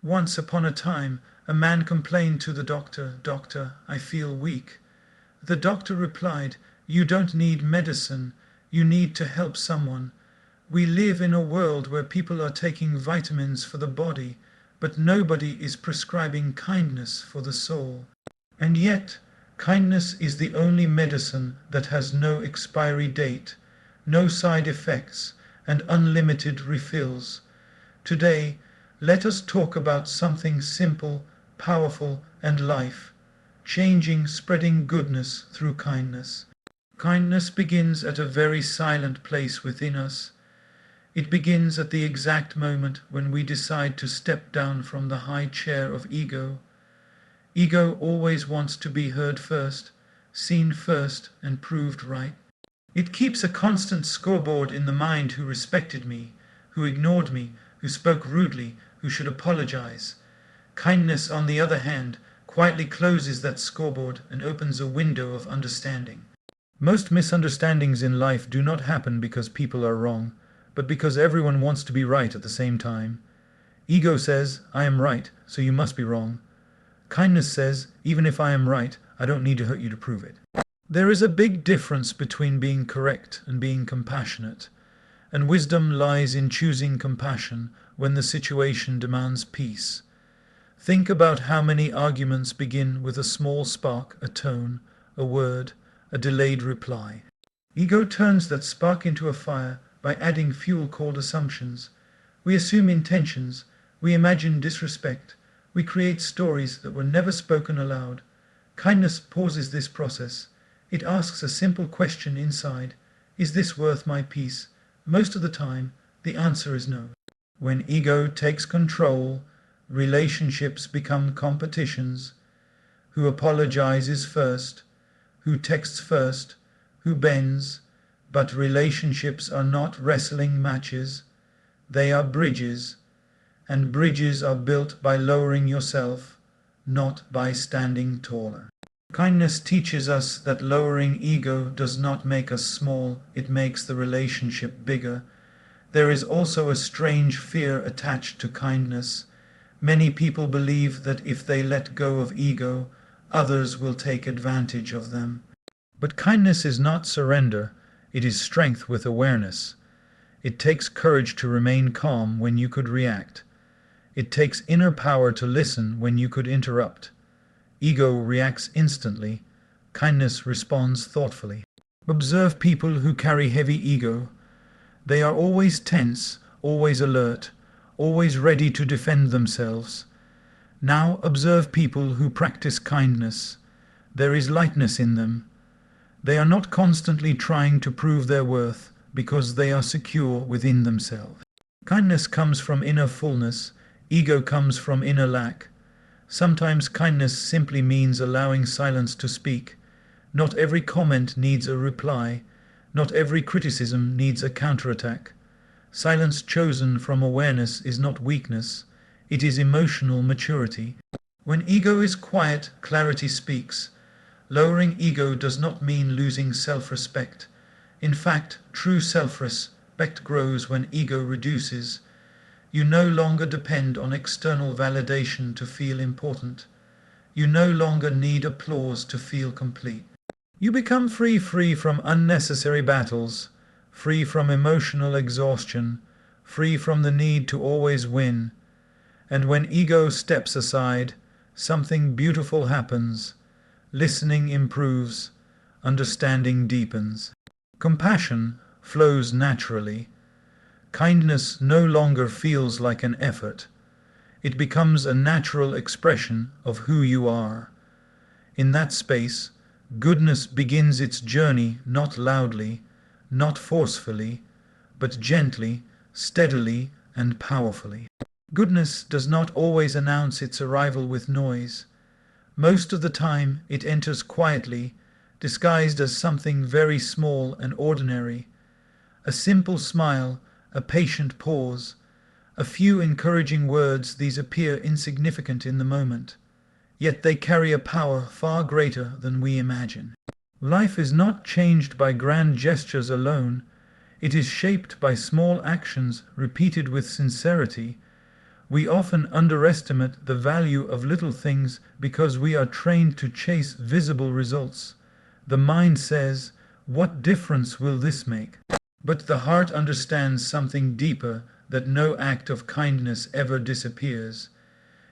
Once upon a time, a man complained to the doctor, "Doctor, I feel weak." The doctor replied, "You don't need medicine, you need to help someone. We live in a world where people are taking vitamins for the body, but nobody is prescribing kindness for the soul. And yet, kindness is the only medicine that has no expiry date, no side effects, and unlimited refills. Today, let us talk about something simple, powerful, and life changing, spreading goodness through kindness. Kindness begins at a very silent place within us. It begins at the exact moment when we decide to step down from the high chair of ego. Ego always wants to be heard first, seen first, and proved right. It keeps a constant scoreboard in the mind: who respected me, who ignored me, who spoke rudely, who should apologize. Kindness, on the other hand, quietly closes that scoreboard and opens a window of understanding. Most misunderstandings in life do not happen because people are wrong, but because everyone wants to be right at the same time. Ego says, "I am right, so you must be wrong." Kindness says, "Even if I am right, I don't need to hurt you to prove it." There is a big difference between being correct and being compassionate, and wisdom lies in choosing compassion when the situation demands peace. Think about how many arguments begin with a small spark, a tone, a word, a delayed reply. Ego turns that spark into a fire by adding fuel called assumptions. We assume intentions, we imagine disrespect, we create stories that were never spoken aloud. Kindness pauses this process. It asks a simple question inside: is this worth my peace? Most of the time, the answer is no. When ego takes control, relationships become competitions. Who apologizes first? Who texts first? Who bends? But relationships are not wrestling matches. They are bridges. And bridges are built by lowering yourself, not by standing taller. Kindness teaches us that lowering ego does not make us small, it makes the relationship bigger. There is also a strange fear attached to kindness. Many people believe that if they let go of ego, others will take advantage of them. But kindness is not surrender, it is strength with awareness. It takes courage to remain calm when you could react. It takes inner power to listen when you could interrupt. Ego reacts instantly, kindness responds thoughtfully. Observe people who carry heavy ego. They are always tense, always alert, always ready to defend themselves. Now observe people who practice kindness. There is lightness in them. They are not constantly trying to prove their worth because they are secure within themselves. Kindness comes from inner fullness, ego comes from inner lack. Sometimes kindness simply means allowing silence to speak. Not every comment needs a reply. Not every criticism needs a counterattack. Silence chosen from awareness is not weakness, it is emotional maturity. When ego is quiet, clarity speaks. Lowering ego does not mean losing self-respect. In fact, true self-respect grows when ego reduces. You no longer depend on external validation to feel important. You no longer need applause to feel complete. You become free from unnecessary battles, free from emotional exhaustion, free from the need to always win. And when ego steps aside, something beautiful happens. Listening improves, understanding deepens. Compassion flows naturally. Kindness no longer feels like an effort. It becomes a natural expression of who you are. In that space, goodness begins its journey not loudly, not forcefully, but gently, steadily, and powerfully. Goodness does not always announce its arrival with noise. Most of the time it enters quietly, disguised as something very small and ordinary. A simple smile, a patient pause, a few encouraging words, these appear insignificant in the moment. Yet they carry a power far greater than we imagine. Life is not changed by grand gestures alone. It is shaped by small actions repeated with sincerity. We often underestimate the value of little things because we are trained to chase visible results. The mind says, "What difference will this make?" But the heart understands something deeper, that no act of kindness ever disappears.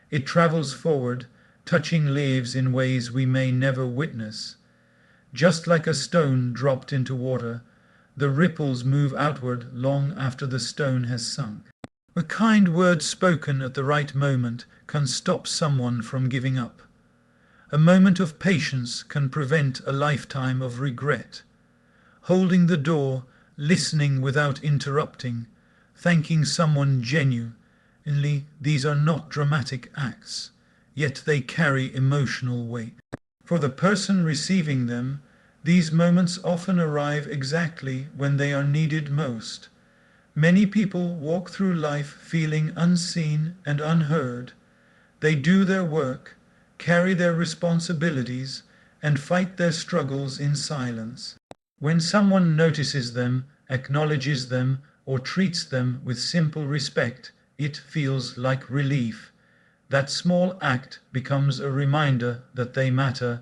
It travels forward, touching lives in ways we may never witness. Just like a stone dropped into water, the ripples move outward long after the stone has sunk. A kind word spoken at the right moment can stop someone from giving up. A moment of patience can prevent a lifetime of regret. Holding the door, listening without interrupting, thanking someone genuinely, these are not dramatic acts, yet they carry emotional weight. For the person receiving them, these moments often arrive exactly when they are needed most. Many people walk through life feeling unseen and unheard. They do their work, carry their responsibilities, and fight their struggles in silence. When someone notices them, acknowledges them, or treats them with simple respect, it feels like relief. That small act becomes a reminder that they matter,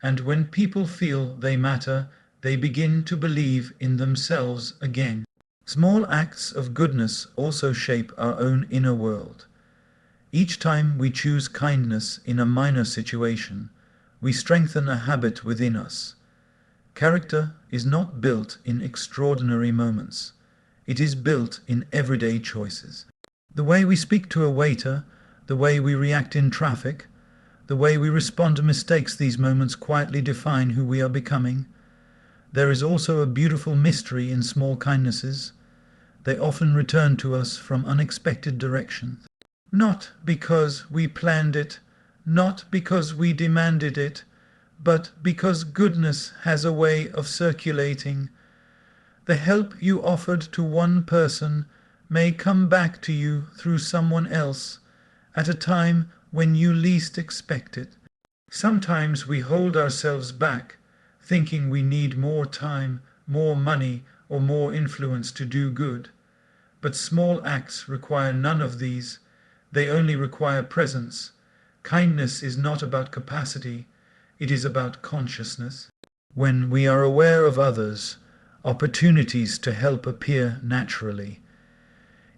and when people feel they matter, they begin to believe in themselves again. Small acts of goodness also shape our own inner world. Each time we choose kindness in a minor situation, we strengthen a habit within us. Character is not built in extraordinary moments. It is built in everyday choices. The way we speak to a waiter, the way we react in traffic, the way we respond to mistakes, these moments quietly define who we are becoming. There is also a beautiful mystery in small kindnesses. They often return to us from unexpected directions. Not because we planned it, not because we demanded it, but because goodness has a way of circulating. The help you offered to one person may come back to you through someone else at a time when you least expect it. Sometimes we hold ourselves back, thinking we need more time, more money, or more influence to do good. But small acts require none of these. They only require presence. Kindness is not about capacity. It is about consciousness. When we are aware of others, opportunities to help appear naturally.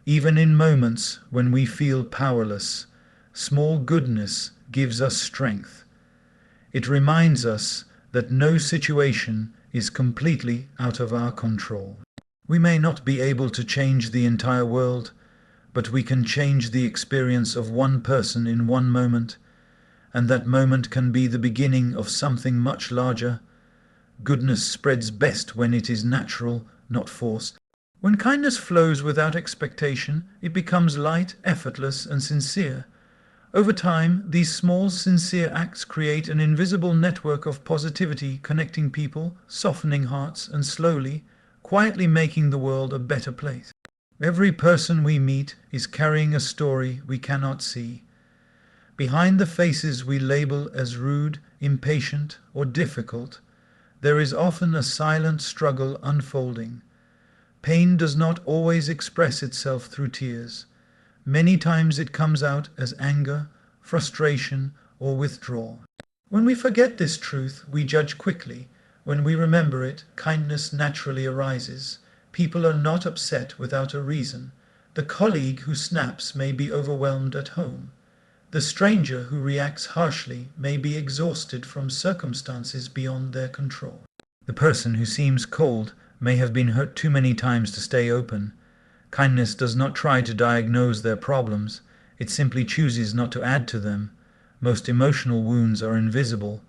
Even in moments when we feel powerless, small goodness gives us strength. It reminds us that no situation is completely out of our control. We may not be able to change the entire world, but we can change the experience of one person in one moment, and that moment can be the beginning of something much larger. Goodness spreads best when it is natural, not forced. When kindness flows without expectation, it becomes light, effortless, and sincere. Over time, these small, sincere acts create an invisible network of positivity, connecting people, softening hearts, and slowly, quietly making the world a better place. Every person we meet is carrying a story we cannot see. Behind the faces we label as rude, impatient, or difficult, there is often a silent struggle unfolding. Pain does not always express itself through tears. Many times it comes out as anger, frustration, or withdrawal. When we forget this truth, we judge quickly. When we remember it, kindness naturally arises. People are not upset without a reason. The colleague who snaps may be overwhelmed at home. The stranger who reacts harshly may be exhausted from circumstances beyond their control. The person who seems cold may have been hurt too many times to stay open. Kindness does not try to diagnose their problems. It simply chooses not to add to them. Most emotional wounds are invisible.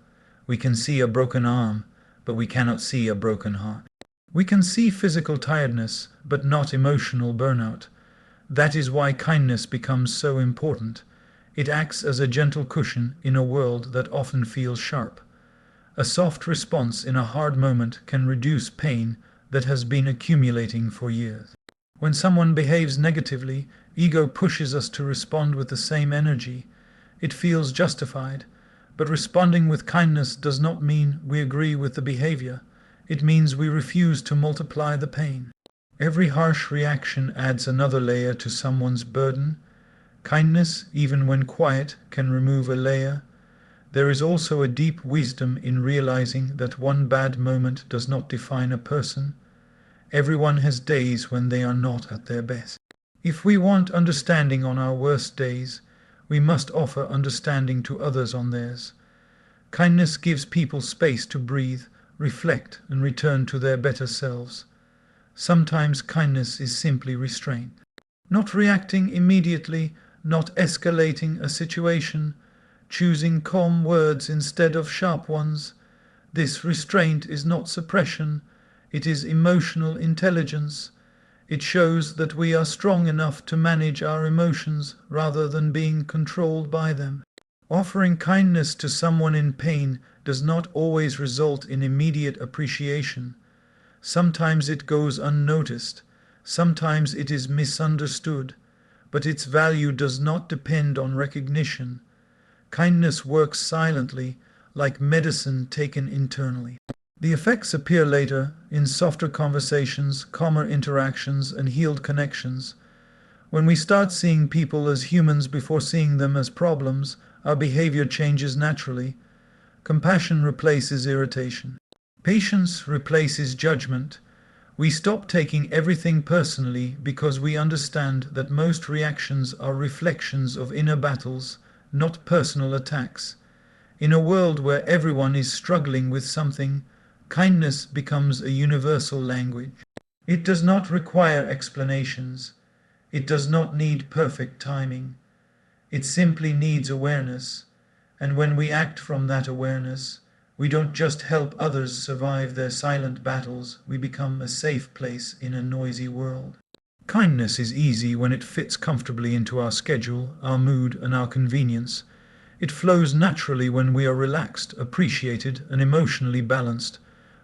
We can see a broken arm, but we cannot see a broken heart. We can see physical tiredness, but not emotional burnout. That is why kindness becomes so important. It acts as a gentle cushion in a world that often feels sharp. A soft response in a hard moment can reduce pain that has been accumulating for years. When someone behaves negatively, ego pushes us to respond with the same energy. It feels justified, but responding with kindness does not mean we agree with the behavior. It means we refuse to multiply the pain. Every harsh reaction adds another layer to someone's burden. Kindness, even when quiet, can remove a layer. There is also a deep wisdom in realizing that one bad moment does not define a person. Everyone has days when they are not at their best. If we want understanding on our worst days, we must offer understanding to others on theirs. Kindness gives people space to breathe, reflect, and return to their better selves. Sometimes kindness is simply restraint. Not reacting immediately, not escalating a situation, choosing calm words instead of sharp ones. This restraint is not suppression, it is emotional intelligence. It shows that we are strong enough to manage our emotions rather than being controlled by them. Offering kindness to someone in pain does not always result in immediate appreciation. Sometimes it goes unnoticed, sometimes it is misunderstood, but its value does not depend on recognition. Kindness works silently, like medicine taken internally. The effects appear later in softer conversations, calmer interactions, and healed connections. When we start seeing people as humans before seeing them as problems, our behavior changes naturally. Compassion replaces irritation. Patience replaces judgment. We stop taking everything personally because we understand that most reactions are reflections of inner battles, not personal attacks. In a world where everyone is struggling with something, kindness becomes a universal language. It does not require explanations. It does not need perfect timing. It simply needs awareness. And when we act from that awareness, we don't just help others survive their silent battles, we become a safe place in a noisy world. Kindness is easy when it fits comfortably into our schedule, our mood, and our convenience. It flows naturally when we are relaxed, appreciated, and emotionally balanced.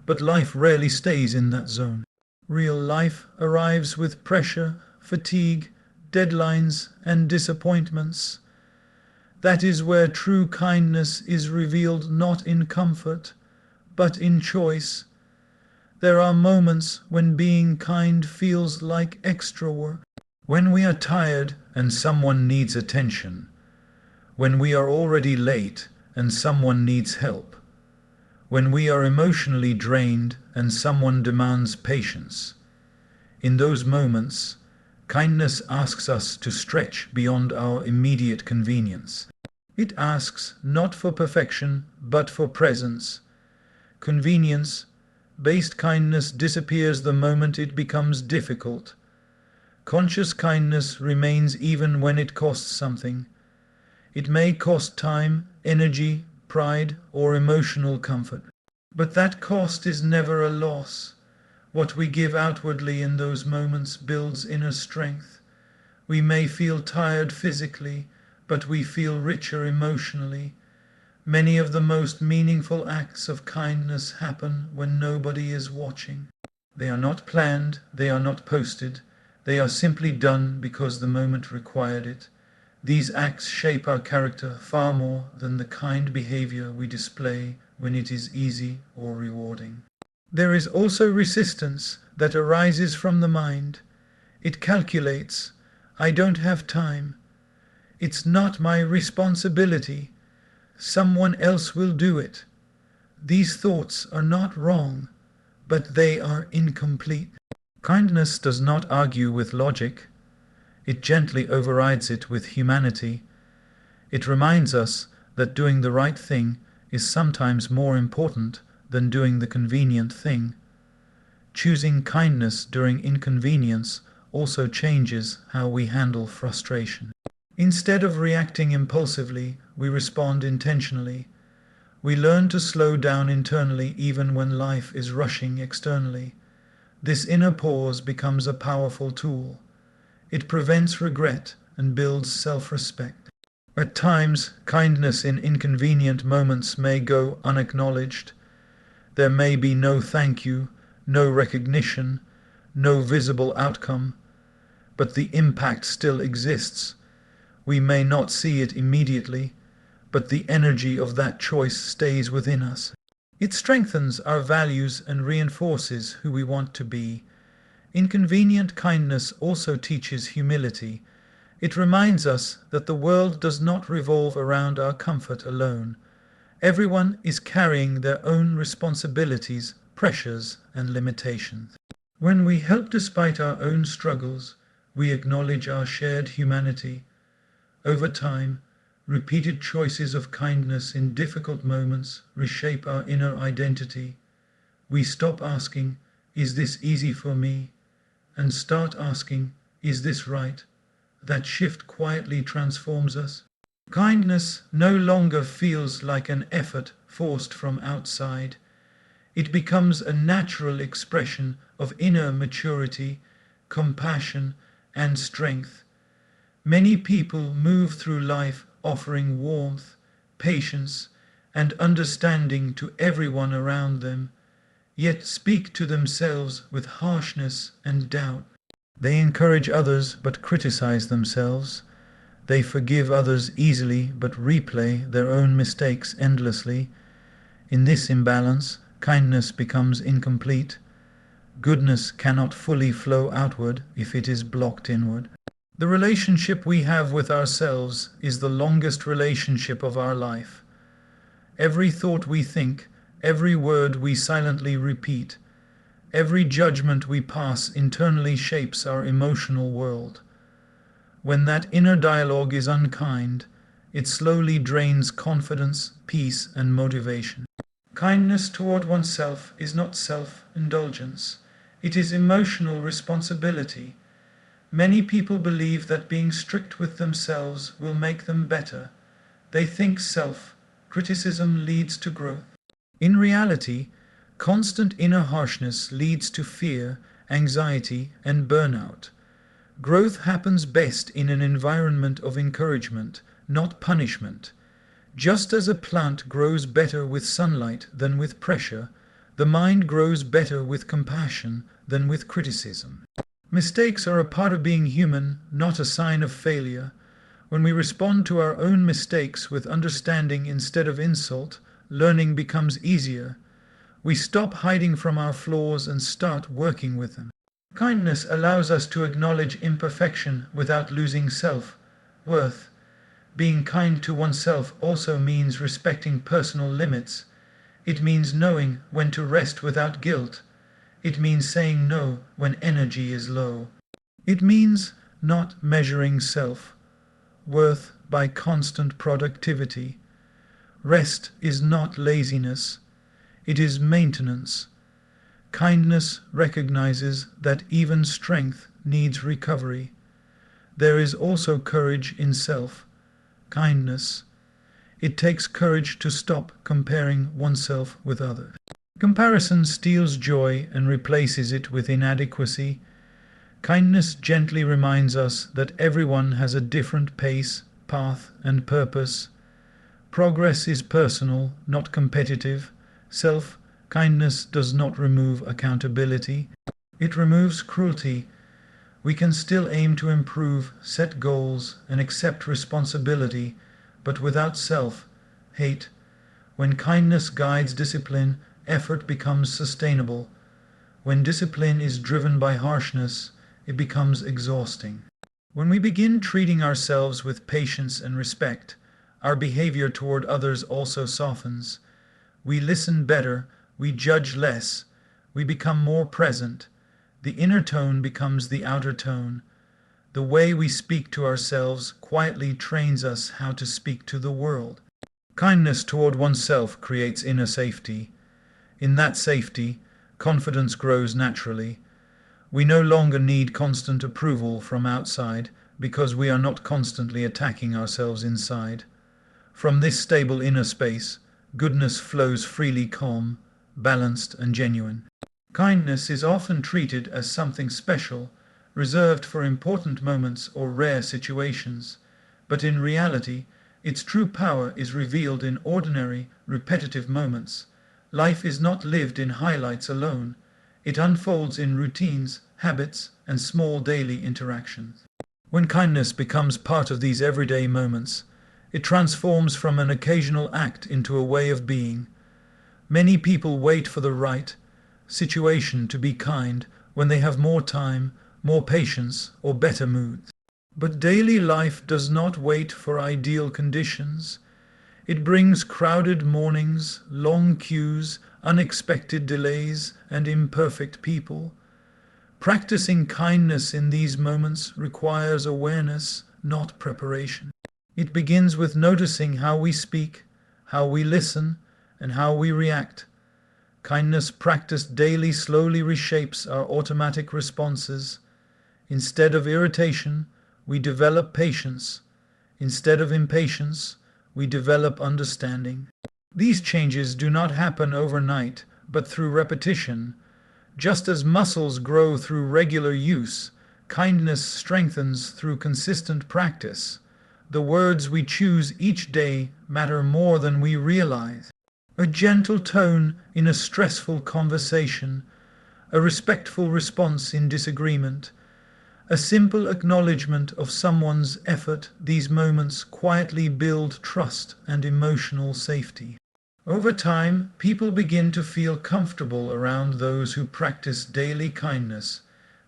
But life rarely stays in that zone. Real life arrives with pressure, fatigue, deadlines, and disappointments. That is where true kindness is revealed, not in comfort, but in choice. There are moments when being kind feels like extra work. When we are tired and someone needs attention. When we are already late and someone needs help. When we are emotionally drained and someone demands patience. In those moments, kindness asks us to stretch beyond our immediate convenience. It asks not for perfection, but for presence. Convenience-based kindness disappears the moment it becomes difficult. Conscious kindness remains even when it costs something. It may cost time, energy, pride, or emotional comfort. But that cost is never a loss. What we give outwardly in those moments builds inner strength. We may feel tired physically, but we feel richer emotionally. Many of the most meaningful acts of kindness happen when nobody is watching. They are not planned, they are not posted, they are simply done because the moment required it. These acts shape our character far more than the kind behavior we display when it is easy or rewarding. There is also resistance that arises from the mind. It calculates, I don't have time. It's not my responsibility. Someone else will do it. These thoughts are not wrong, but they are incomplete. Kindness does not argue with logic. It gently overrides it with humanity. It reminds us that doing the right thing is sometimes more important than doing the convenient thing. Choosing kindness during inconvenience also changes how we handle frustration. Instead of reacting impulsively, we respond intentionally. We learn to slow down internally even when life is rushing externally. This inner pause becomes a powerful tool. It prevents regret and builds self-respect. At times, kindness in inconvenient moments may go unacknowledged. There may be no thank you, no recognition, no visible outcome, but the impact still exists. We may not see it immediately, but the energy of that choice stays within us. It strengthens our values and reinforces who we want to be. Inconvenient kindness also teaches humility. It reminds us that the world does not revolve around our comfort alone. Everyone is carrying their own responsibilities, pressures, and limitations. When we help despite our own struggles, we acknowledge our shared humanity. Over time, repeated choices of kindness in difficult moments reshape our inner identity. We stop asking, "Is this easy for me?" and start asking, "Is this right?" That shift quietly transforms us. Kindness no longer feels like an effort forced from outside. It becomes a natural expression of inner maturity, compassion, and strength. Many people move through life offering warmth, patience, and understanding to everyone around them, yet speak to themselves with harshness and doubt. They encourage others but criticize themselves. They forgive others easily but replay their own mistakes endlessly. In this imbalance, kindness becomes incomplete. Goodness cannot fully flow outward if it is blocked inward. The relationship we have with ourselves is the longest relationship of our life. Every thought we think, every word we silently repeat, every judgment we pass internally shapes our emotional world. When that inner dialogue is unkind, it slowly drains confidence, peace, and motivation. Kindness toward oneself is not self-indulgence. It is emotional responsibility. Many people believe that being strict with themselves will make them better. They think self-criticism leads to growth. In reality, constant inner harshness leads to fear, anxiety, and burnout. Growth happens best in an environment of encouragement, not punishment. Just as a plant grows better with sunlight than with pressure, the mind grows better with compassion than with criticism. Mistakes are a part of being human, not a sign of failure. When we respond to our own mistakes with understanding instead of insult, learning becomes easier. We stop hiding from our flaws and start working with them. Kindness allows us to acknowledge imperfection without losing self-worth. Being kind to oneself also means respecting personal limits. It means knowing when to rest without guilt. It means saying no when energy is low. It means not measuring self-worth by constant productivity. Rest is not laziness. It is maintenance. Kindness recognizes that even strength needs recovery. There is also courage in self-kindness. It takes courage to stop comparing oneself with others. Comparison steals joy and replaces it with inadequacy. Kindness gently reminds us that everyone has a different pace, path, and purpose. Progress is personal, not competitive. Self-kindness does not remove accountability. It removes cruelty. We can still aim to improve, set goals, and accept responsibility, but without self-hate. When kindness guides discipline, effort becomes sustainable. When discipline is driven by harshness, it becomes exhausting. When we begin treating ourselves with patience and respect, our behavior toward others also softens. We listen better, we judge less, we become more present. The inner tone becomes the outer tone. The way we speak to ourselves quietly trains us how to speak to the world. Kindness toward oneself creates inner safety. In that safety, confidence grows naturally. We no longer need constant approval from outside because we are not constantly attacking ourselves inside. From this stable inner space, goodness flows freely, calm, balanced, and genuine. Kindness is often treated as something special, reserved for important moments or rare situations, but in reality, its true power is revealed in ordinary, repetitive moments. Life is not lived in highlights alone. It unfolds in routines, habits, and small daily interactions. When kindness becomes part of these everyday moments, it transforms from an occasional act into a way of being. Many people wait for the right situation to be kind when they have more time, more patience, or better moods. But daily life does not wait for ideal conditions. It brings crowded mornings, long queues, unexpected delays, and imperfect people. Practicing kindness in these moments requires awareness, not preparation. It begins with noticing how we speak, how we listen, and how we react. Kindness practiced daily slowly reshapes our automatic responses. Instead of irritation, we develop patience. Instead of impatience, we develop understanding. These changes do not happen overnight, but through repetition. Just as muscles grow through regular use, kindness strengthens through consistent practice. The words we choose each day matter more than we realize. A gentle tone in a stressful conversation, a respectful response in disagreement, a simple acknowledgement of someone's effort, these moments quietly build trust and emotional safety. Over time, people begin to feel comfortable around those who practice daily kindness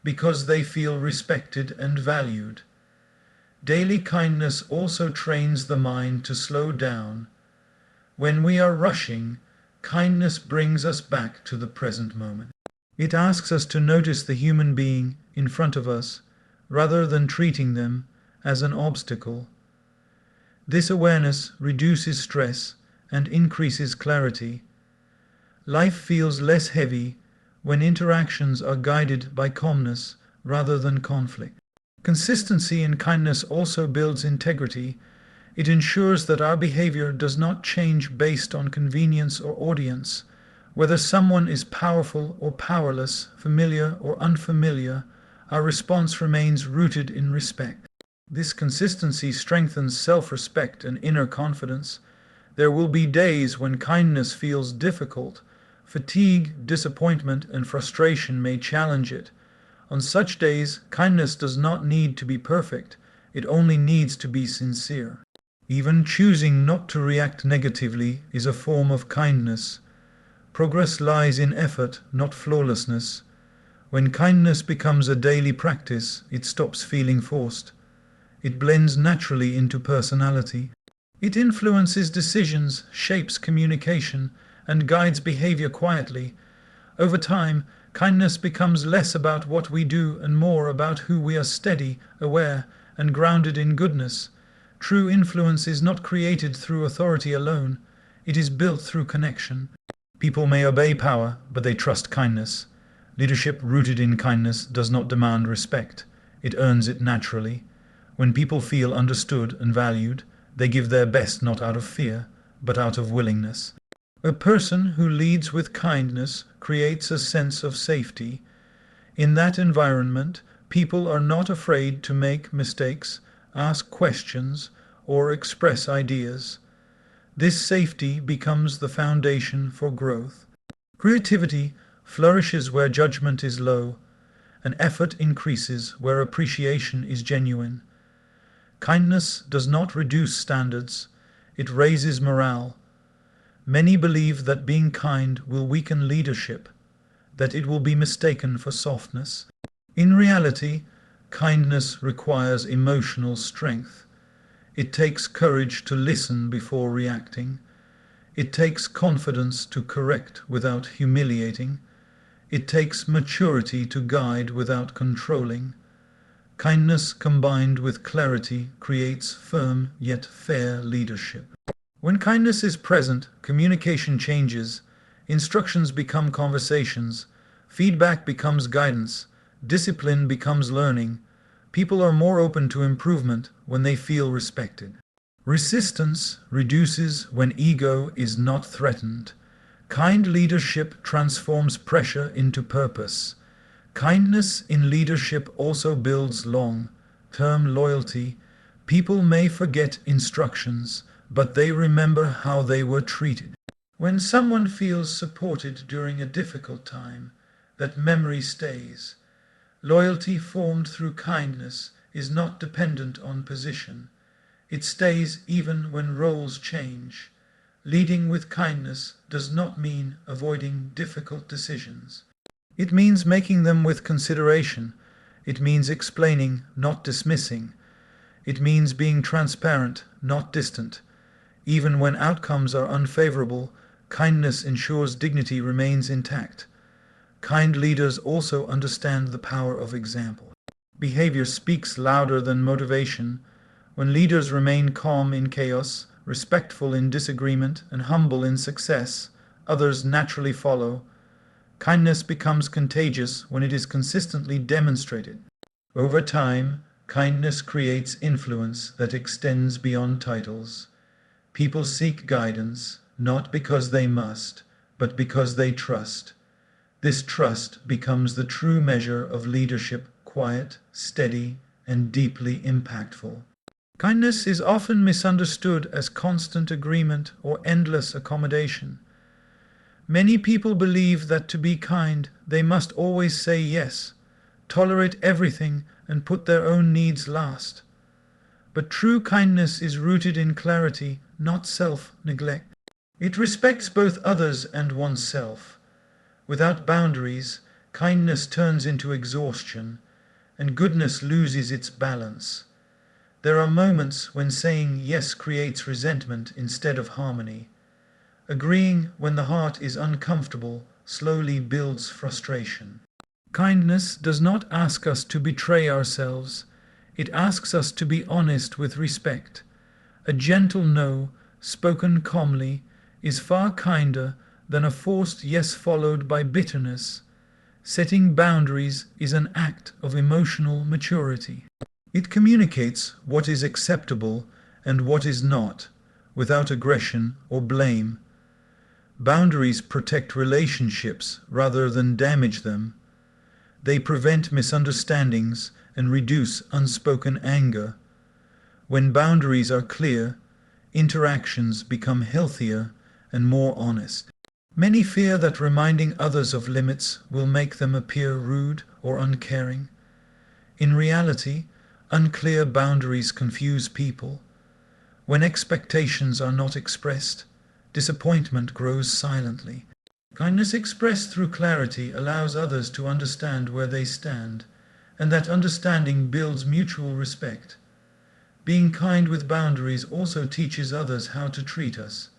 because they feel respected and valued. Daily kindness also trains the mind to slow down. When we are rushing, kindness brings us back to the present moment. It asks us to notice the human being in front of us rather than treating them as an obstacle. This awareness reduces stress and increases clarity. Life feels less heavy when interactions are guided by calmness rather than conflict. Consistency in kindness also builds integrity. It ensures that our behavior does not change based on convenience or audience. Whether someone is powerful or powerless, familiar or unfamiliar, our response remains rooted in respect. This consistency strengthens self-respect and inner confidence. There will be days when kindness feels difficult. Fatigue, disappointment, and frustration may challenge it. On such days, kindness does not need to be perfect. It only needs to be sincere. Even choosing not to react negatively is a form of kindness. Progress lies in effort, not flawlessness. When kindness becomes a daily practice, it stops feeling forced. It blends naturally into personality. It influences decisions, shapes communication, and guides behavior quietly. Over time, kindness becomes less about what we do and more about who we are, steady, aware, and grounded in goodness. True influence is not created through authority alone. It is built through connection. People may obey power, but they trust kindness. Leadership rooted in kindness does not demand respect. It earns it naturally. When people feel understood and valued, they give their best not out of fear, but out of willingness. A person who leads with kindness creates a sense of safety. In that environment, people are not afraid to make mistakes, ask questions, or express ideas. This safety becomes the foundation for growth. Creativity flourishes where judgment is low, and effort increases where appreciation is genuine. Kindness does not reduce standards, it raises morale. Many believe that being kind will weaken leadership, that it will be mistaken for softness. In reality, kindness requires emotional strength. It takes courage to listen before reacting. It takes confidence to correct without humiliating. It takes maturity to guide without controlling. Kindness combined with clarity creates firm yet fair leadership. When kindness is present, communication changes, instructions become conversations, feedback becomes guidance, discipline becomes learning. People are more open to improvement when they feel respected. Resistance reduces when ego is not threatened. Kind leadership transforms pressure into purpose. Kindness in leadership also builds long-term loyalty. People may forget instructions, but they remember how they were treated. When someone feels supported during a difficult time, that memory stays. Loyalty formed through kindness is not dependent on position. It stays even when roles change. Leading with kindness does not mean avoiding difficult decisions. It means making them with consideration. It means explaining, not dismissing. It means being transparent, not distant. Even when outcomes are unfavorable, kindness ensures dignity remains intact. Kind leaders also understand the power of example. Behavior speaks louder than motivation. When leaders remain calm in chaos, respectful in disagreement, and humble in success, others naturally follow. Kindness becomes contagious when it is consistently demonstrated. Over time, kindness creates influence that extends beyond titles. People seek guidance, not because they must, but because they trust. This trust becomes the true measure of leadership, quiet, steady, and deeply impactful. Kindness is often misunderstood as constant agreement or endless accommodation. Many people believe that to be kind, they must always say yes, tolerate everything, and put their own needs last. But true kindness is rooted in clarity, not self-neglect. It respects both others and oneself. Without boundaries, kindness turns into exhaustion, and goodness loses its balance. There are moments when saying yes creates resentment instead of harmony. Agreeing when the heart is uncomfortable slowly builds frustration. Kindness does not ask us to betray ourselves. It asks us to be honest with respect. A gentle no, spoken calmly, is far kinder than a forced yes followed by bitterness. Setting boundaries is an act of emotional maturity. It communicates what is acceptable and what is not, without aggression or blame. Boundaries protect relationships rather than damage them. They prevent misunderstandings and reduce unspoken anger. When boundaries are clear, interactions become healthier and more honest. Many fear that reminding others of limits will make them appear rude or uncaring. In reality, unclear boundaries confuse people. When expectations are not expressed, disappointment grows silently. Kindness expressed through clarity allows others to understand where they stand, and that understanding builds mutual respect. Being kind with boundaries also teaches others how to treat us.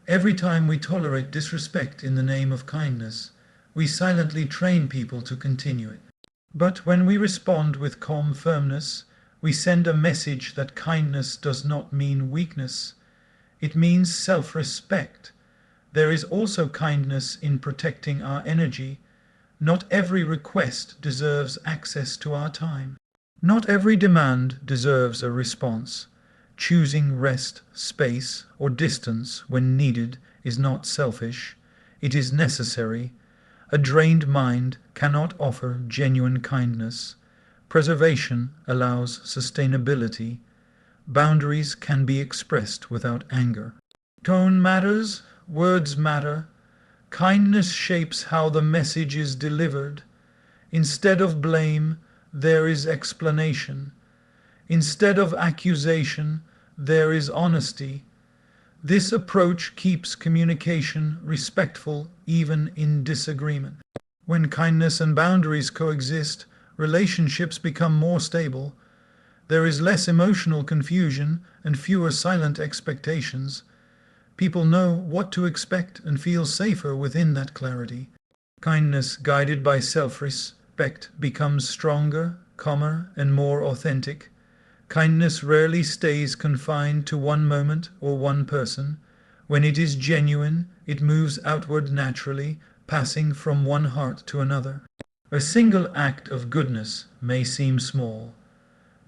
Every time we tolerate disrespect in the name of kindness, we silently train people to continue it. But when we respond with calm firmness, we send a message that kindness does not mean weakness. It means self-respect. There is also kindness in protecting our energy. Not every request deserves access to our time. Not every demand deserves a response. Choosing rest, space, or distance when needed is not selfish. It is necessary. A drained mind cannot offer genuine kindness. Preservation allows sustainability. Boundaries can be expressed without anger. Tone matters. Words matter. Kindness shapes how the message is delivered. Instead of blame, there is explanation. Instead of accusation, there is honesty. This approach keeps communication respectful even in disagreement. When kindness and boundaries coexist, relationships become more stable. There is less emotional confusion and fewer silent expectations. People know what to expect and feel safer within that clarity. Kindness guided by self-respect becomes stronger, calmer, and more authentic. Kindness rarely stays confined to one moment or one person. When it is genuine, it moves outward naturally, passing from one heart to another. A single act of goodness may seem small,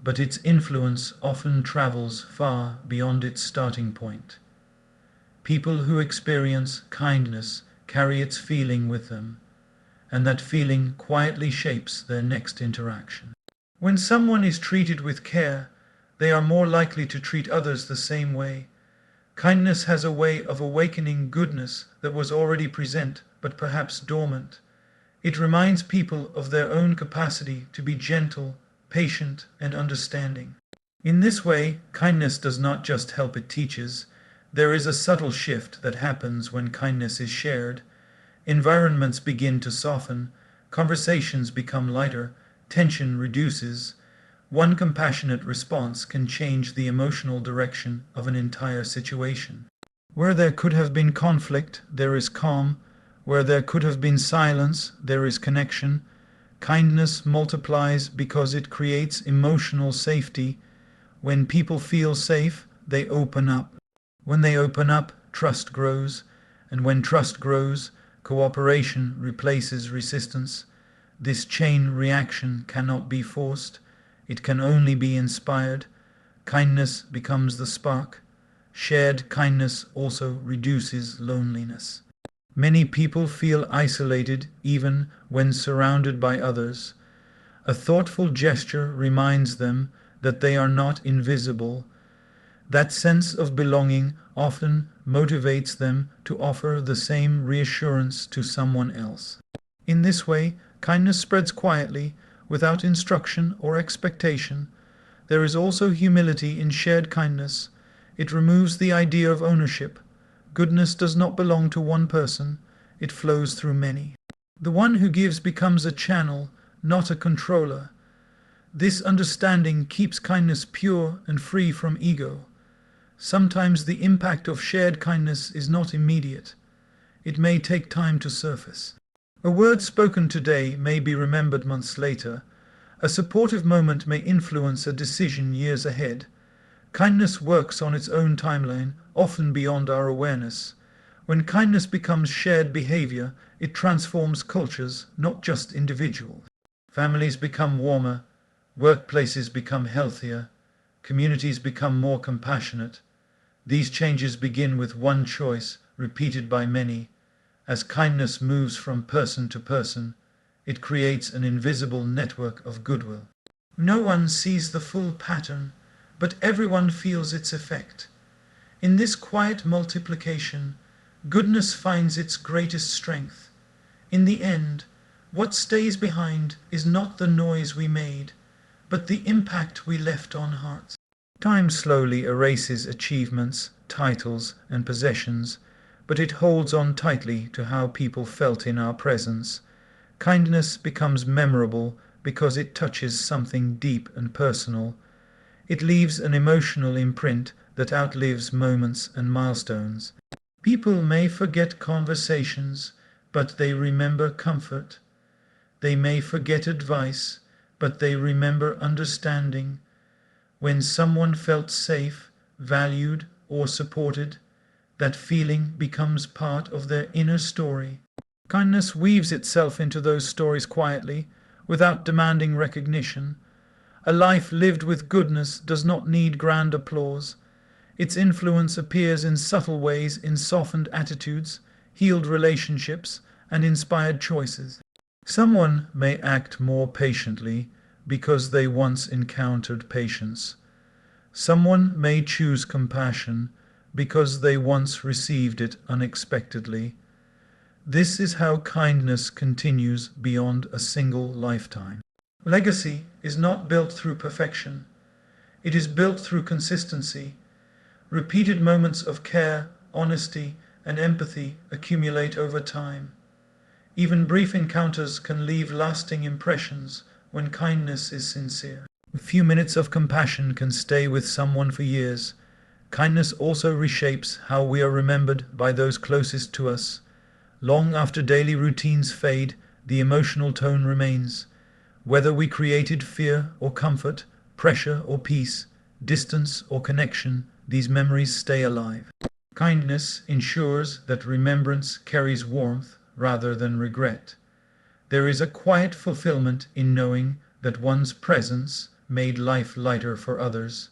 but its influence often travels far beyond its starting point. People who experience kindness carry its feeling with them, and that feeling quietly shapes their next interaction. When someone is treated with care, they are more likely to treat others the same way. Kindness has a way of awakening goodness that was already present but perhaps dormant. It reminds people of their own capacity to be gentle, patient, and understanding. In this way, kindness does not just help, it teaches. There is a subtle shift that happens when kindness is shared. Environments begin to soften, conversations become lighter, tension reduces. One compassionate response can change the emotional direction of an entire situation. Where there could have been conflict, there is calm. Where there could have been silence, there is connection. Kindness multiplies because it creates emotional safety. When people feel safe, they open up. When they open up, trust grows. And when trust grows, cooperation replaces resistance. This chain reaction cannot be forced. It can only be inspired. Kindness becomes the spark. Shared kindness also reduces loneliness. Many people feel isolated even when surrounded by others. A thoughtful gesture reminds them that they are not invisible. That sense of belonging often motivates them to offer the same reassurance to someone else. In this way, kindness spreads quietly, without instruction or expectation. There is also humility in shared kindness. It removes the idea of ownership. Goodness does not belong to one person, it flows through many. The one who gives becomes a channel, not a controller. This understanding keeps kindness pure and free from ego. Sometimes the impact of shared kindness is not immediate. It may take time to surface. A word spoken today may be remembered months later. A supportive moment may influence a decision years ahead. Kindness works on its own timeline, often beyond our awareness. When kindness becomes shared behavior, it transforms cultures, not just individuals. Families become warmer, workplaces become healthier, communities become more compassionate. These changes begin with one choice, repeated by many. As kindness moves from person to person, it creates an invisible network of goodwill. No one sees the full pattern, but everyone feels its effect. In this quiet multiplication, goodness finds its greatest strength. In the end, what stays behind is not the noise we made, but the impact we left on hearts. Time slowly erases achievements, titles, and possessions, but it holds on tightly to how people felt in our presence. Kindness becomes memorable because it touches something deep and personal. It leaves an emotional imprint that outlives moments and milestones. People may forget conversations, but they remember comfort. They may forget advice, but they remember understanding. When someone felt safe, valued, or supported, that feeling becomes part of their inner story. Kindness weaves itself into those stories quietly, without demanding recognition. A life lived with goodness does not need grand applause. Its influence appears in subtle ways, in softened attitudes, healed relationships, and inspired choices. Someone may act more patiently because they once encountered patience. Someone may choose compassion because they once received it unexpectedly. This is how kindness continues beyond a single lifetime. Legacy is not built through perfection. It is built through consistency. Repeated moments of care, honesty, and empathy accumulate over time. Even brief encounters can leave lasting impressions when kindness is sincere. A few minutes of compassion can stay with someone for years. Kindness also reshapes how we are remembered by those closest to us. Long after daily routines fade, the emotional tone remains. Whether we created fear or comfort, pressure or peace, distance or connection, these memories stay alive. Kindness ensures that remembrance carries warmth rather than regret. There is a quiet fulfillment in knowing that one's presence made life lighter for others.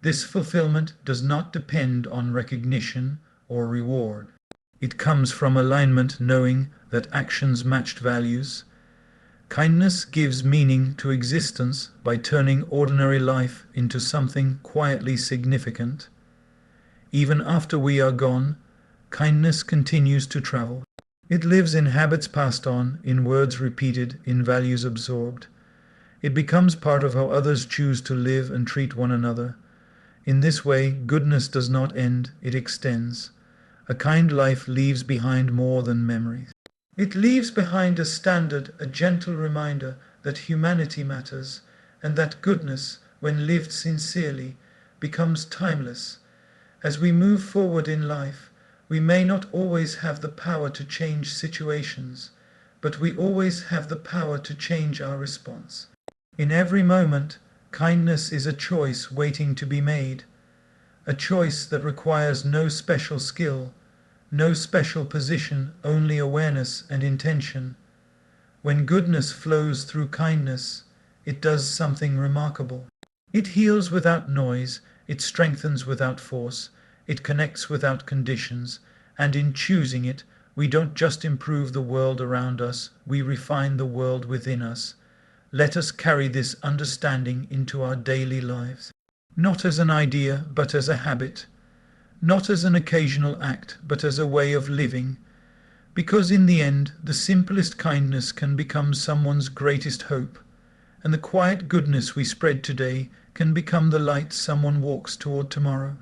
This fulfillment does not depend on recognition or reward. It comes from alignment, knowing that actions matched values. Kindness gives meaning to existence by turning ordinary life into something quietly significant. Even after we are gone, kindness continues to travel. It lives in habits passed on, in words repeated, in values absorbed. It becomes part of how others choose to live and treat one another. In this way, goodness does not end, it extends. A kind life leaves behind more than memories. It leaves behind a standard, a gentle reminder that humanity matters, and that goodness, when lived sincerely, becomes timeless. As we move forward in life, we may not always have the power to change situations, but we always have the power to change our response. In every moment, kindness is a choice waiting to be made, a choice that requires no special skill, no special position, only awareness and intention. When goodness flows through kindness, it does something remarkable. It heals without noise, it strengthens without force, it connects without conditions, and in choosing it, we don't just improve the world around us, we refine the world within us. Let us carry this understanding into our daily lives. Not as an idea, but as a habit. Not as an occasional act, but as a way of living. Because in the end, the simplest kindness can become someone's greatest hope, and the quiet goodness we spread today can become the light someone walks toward tomorrow.